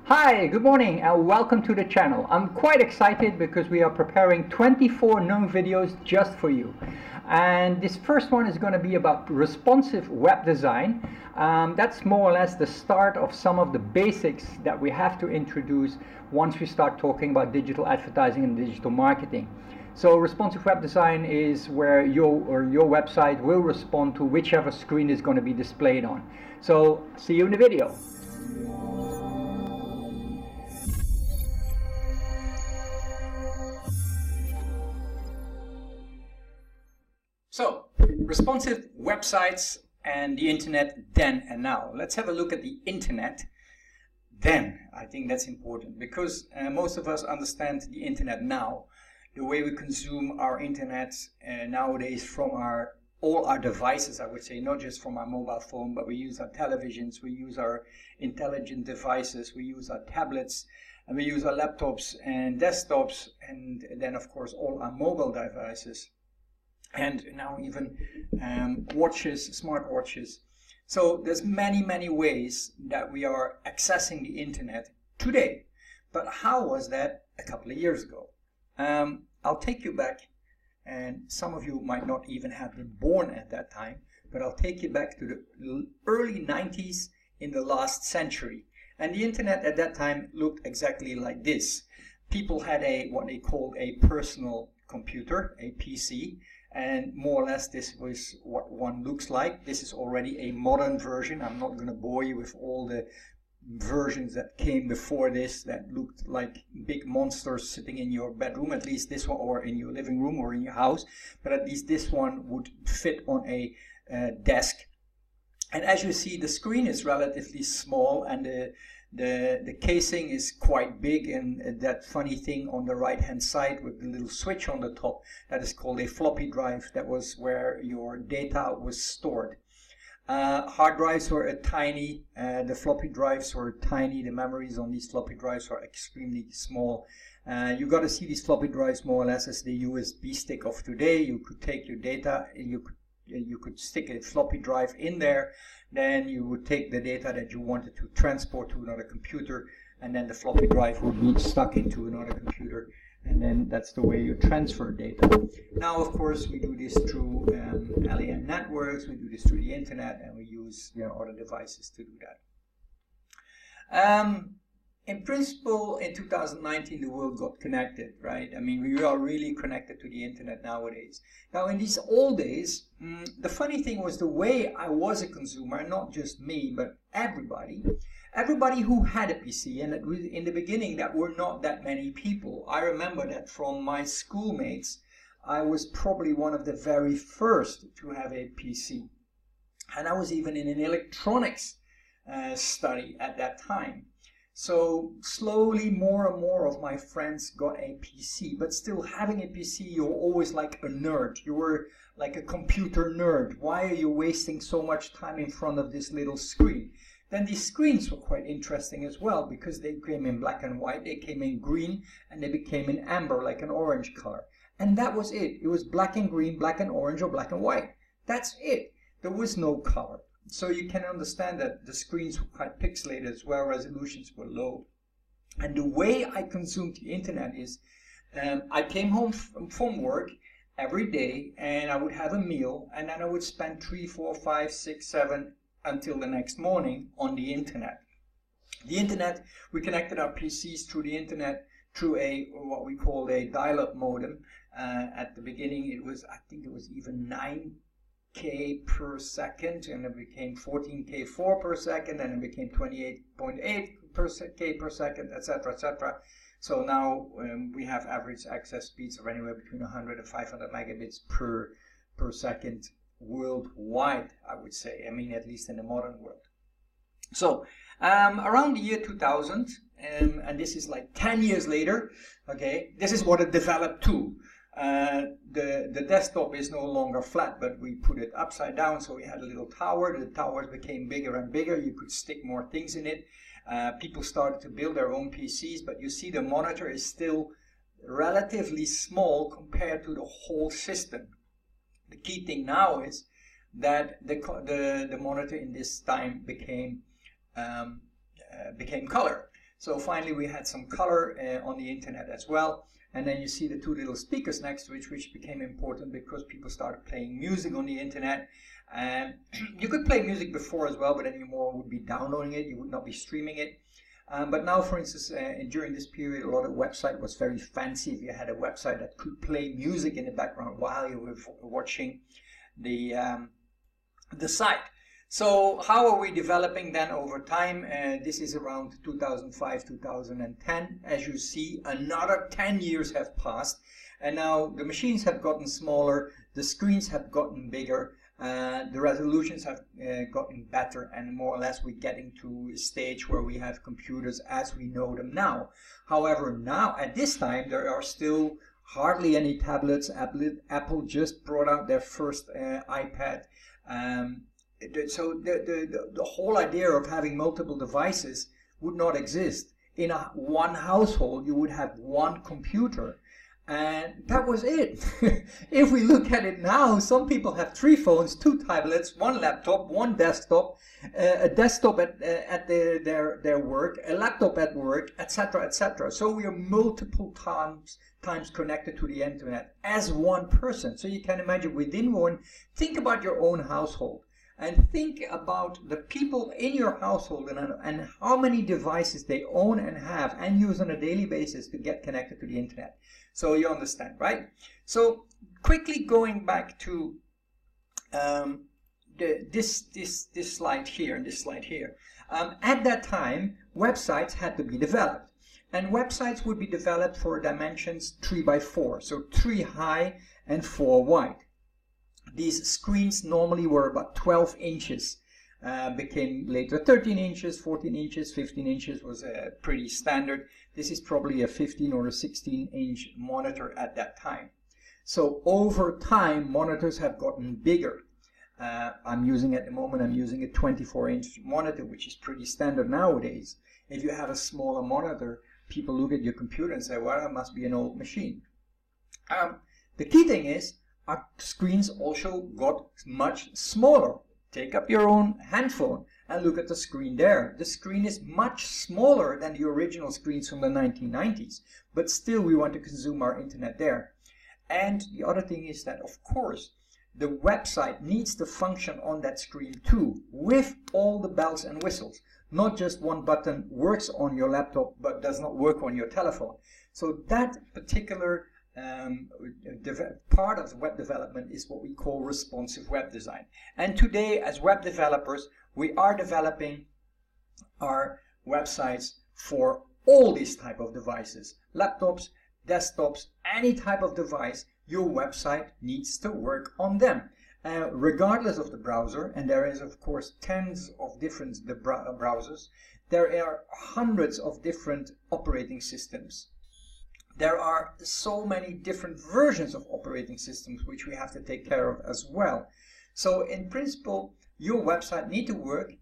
Hi, good morning and welcome to the channel. I'm quite excited because we are preparing 24 known videos just for you. And this first one is going to be about responsive web design. That's more or less the start of some of the basics that we have to introduce once we start talking about digital advertising and digital marketing. So responsive web design is where your website will respond to whichever screen is going to be displayed on. So see you in the video. So, responsive websites and the internet then and now. Let's have a look at the internet then. I think that's important because most of us understand the internet now. The way we consume our internet nowadays from all our devices, I would say, not just from our mobile phone, but we use our televisions, we use our intelligent devices, we use our tablets, and we use our laptops and desktops, and then of course all our mobile devices. And now even watches, smart watches. So there's many ways that we are accessing the internet today. But how was that a couple of years ago? I'll take you back, and some of you might not even have been born at that time, but I'll take you back to the early 90s in the last century. And the internet at that time looked exactly like this. People had what they called a personal computer, a PC, and more or less this was what one looks like. This is already a modern version. I'm not going to bore you with all the versions that came before this that looked like big monsters sitting in your bedroom, at least this one, or in your living room or in your house, but at least this one would fit on a desk. And as you see, the screen is relatively small, and the casing is quite big, and that funny thing on the right hand side with the little switch on the top, that is called a floppy drive. That was where your data was stored. Hard drives were tiny, the floppy drives were tiny, the memories on these floppy drives were extremely small. You got to see these floppy drives more or less as the USB stick of today. You could take your data, you could stick a floppy drive in there, then you would take the data that you wanted to transport to another computer, and then the floppy drive would be stuck into another computer, and then that's the way you transfer data. Now of course we do this through LAN networks, we do this through the internet, and we use other devices to do that. In principle, in 2019, the world got connected, right? I mean, we are really connected to the internet nowadays. Now, in these old days, the funny thing was the way I was a consumer, not just me, but everybody who had a PC, and in the beginning, that were not that many people. I remember that from my schoolmates, I was probably one of the very first to have a PC. And I was even in an electronics study at that time. So slowly more and more of my friends got a PC, but still having a PC, you're always like a nerd. You were like a computer nerd. Why are you wasting so much time in front of this little screen? Then these screens were quite interesting as well, because they came in black and white, they came in green, and they became in amber, like an orange color. And that was it. It was black and green, black and orange, or black and white. That's it. There was no color. So you can understand that the screens were quite pixelated as well, resolutions were low. And the way I consumed the internet is, I came home from work every day, and I would have a meal, and then I would spend 3, 4, 5, 6, 7 until the next morning on the internet. The internet, we connected our PCs through the internet through what we called a dial-up modem. At the beginning I think it was even 9K per second, and it became 14K4 per second, and it became 28.8 K per second, etc., etc. So now we have average access speeds of anywhere between 100 and 500 megabits per second worldwide, I would say. I mean, at least in the modern world. So around the year 2000, and this is like 10 years later, okay, this is what it developed to. The desktop is no longer flat, but we put it upside down, so we had a little tower. The towers became bigger and bigger. You could stick more things in it. People started to build their own PCs, but you see the monitor is still relatively small compared to the whole system. The key thing now is that the monitor in this time became color. So finally we had some color on the internet as well. And then you see the two little speakers next to it, which became important because people started playing music on the internet. And you could play music before as well, but then you more would be downloading it, you would not be streaming it. But now, for instance, during this period, a lot of website was very fancy. If you had a website that could play music in the background while you were watching the site. So how are we developing then over time? This is around 2005, 2010. As you see, another 10 years have passed, and now the machines have gotten smaller, the screens have gotten bigger, the resolutions have gotten better, and more or less we're getting to a stage where we have computers as we know them now. However, now at this time there are still hardly any tablets. Apple just brought out their first iPad. So the whole idea of having multiple devices would not exist. In one household you would have one computer, and that was it. If we look at it now, some people have 3 phones, 2 tablets, 1 laptop, 1 desktop, a desktop at their work, a laptop at work, etc., etc. So we are multiple times connected to the internet as one person. So you can imagine within one, think about your own household. And think about the people in your household and how many devices they own and have and use on a daily basis to get connected to the internet. So you understand, right? So quickly going back to this slide here and this slide here. At that time, websites had to be developed. And websites would be developed for dimensions 3 by 4, so 3 high and 4 wide. These screens normally were about 12 inches, became later 13 inches, 14 inches, 15 inches was pretty standard. This is probably a 15 or a 16-inch monitor at that time. So over time, monitors have gotten bigger. I'm using at the moment, I'm using a 24-inch monitor, which is pretty standard nowadays. If you have a smaller monitor, people look at your computer and say, well, it must be an old machine. The key thing is, our screens also got much smaller. Take up your own handphone and look at the screen there. The screen is much smaller than the original screens from the 1990s, but still we want to consume our internet there. And the other thing is that, of course, the website needs to function on that screen too, with all the bells and whistles. Not just one button works on your laptop but does not work on your telephone. So that particular part of web development is what we call responsive web design. And today, as web developers, we are developing our websites for all these type of devices. Laptops, desktops, any type of device, your website needs to work on them. Regardless of the browser, and there is of course tens of different browsers, there are hundreds of different operating systems. There are so many different versions of operating systems which we have to take care of as well. So in principle, your website needs to work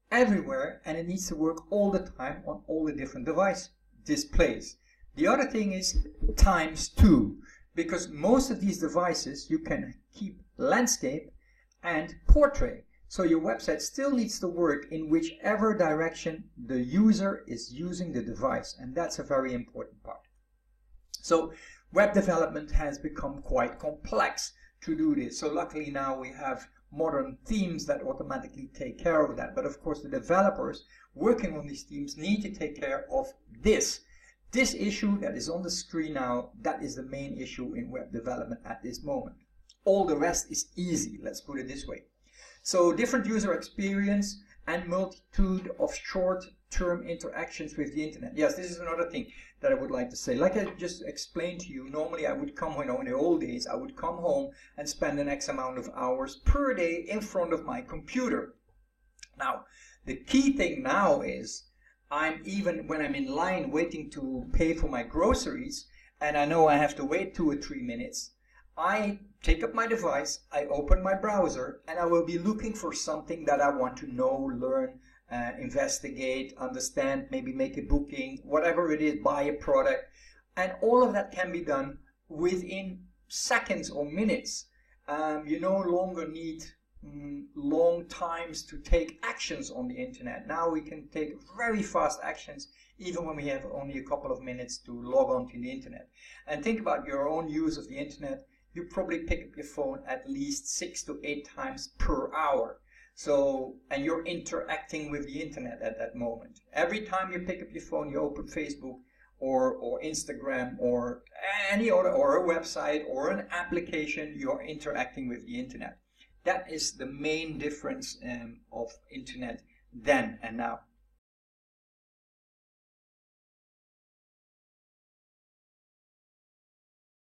everywhere, and it needs to work all the time on all the different device displays. The other thing is ×2, because most of these devices you can keep landscape and portrait. So your website still needs to work in whichever direction the user is using the device, and that's a very important part. So web development has become quite complex to do this. So luckily now we have modern themes that automatically take care of that. But of course the developers working on these themes need to take care of this. This issue that is on the screen now, that is the main issue in web development at this moment. All the rest is easy, let's put it this way. So different user experience and multitude of short-term interactions with the internet. Yes, this is another thing that I would like to say. Like I just explained to you, normally I would come home, in the old days, I would come home and spend an X amount of hours per day in front of my computer. Now, the key thing now is, even when I'm in line waiting to pay for my groceries, and I know I have to wait 2 or 3 minutes, I take up my device, I open my browser, and I will be looking for something that I want to know, learn, investigate, understand, maybe make a booking, whatever it is, buy a product. And all of that can be done within seconds or minutes. You no longer need long times to take actions on the internet. Now we can take very fast actions even when we have only a couple of minutes to log on to the internet. And think about your own use of the internet. You probably pick up your phone at least 6 to 8 times per hour. So, and you're interacting with the internet at that moment. Every time you pick up your phone, you open Facebook or Instagram or any other, or a website or an application, you're interacting with the internet. That is the main difference of internet then and now.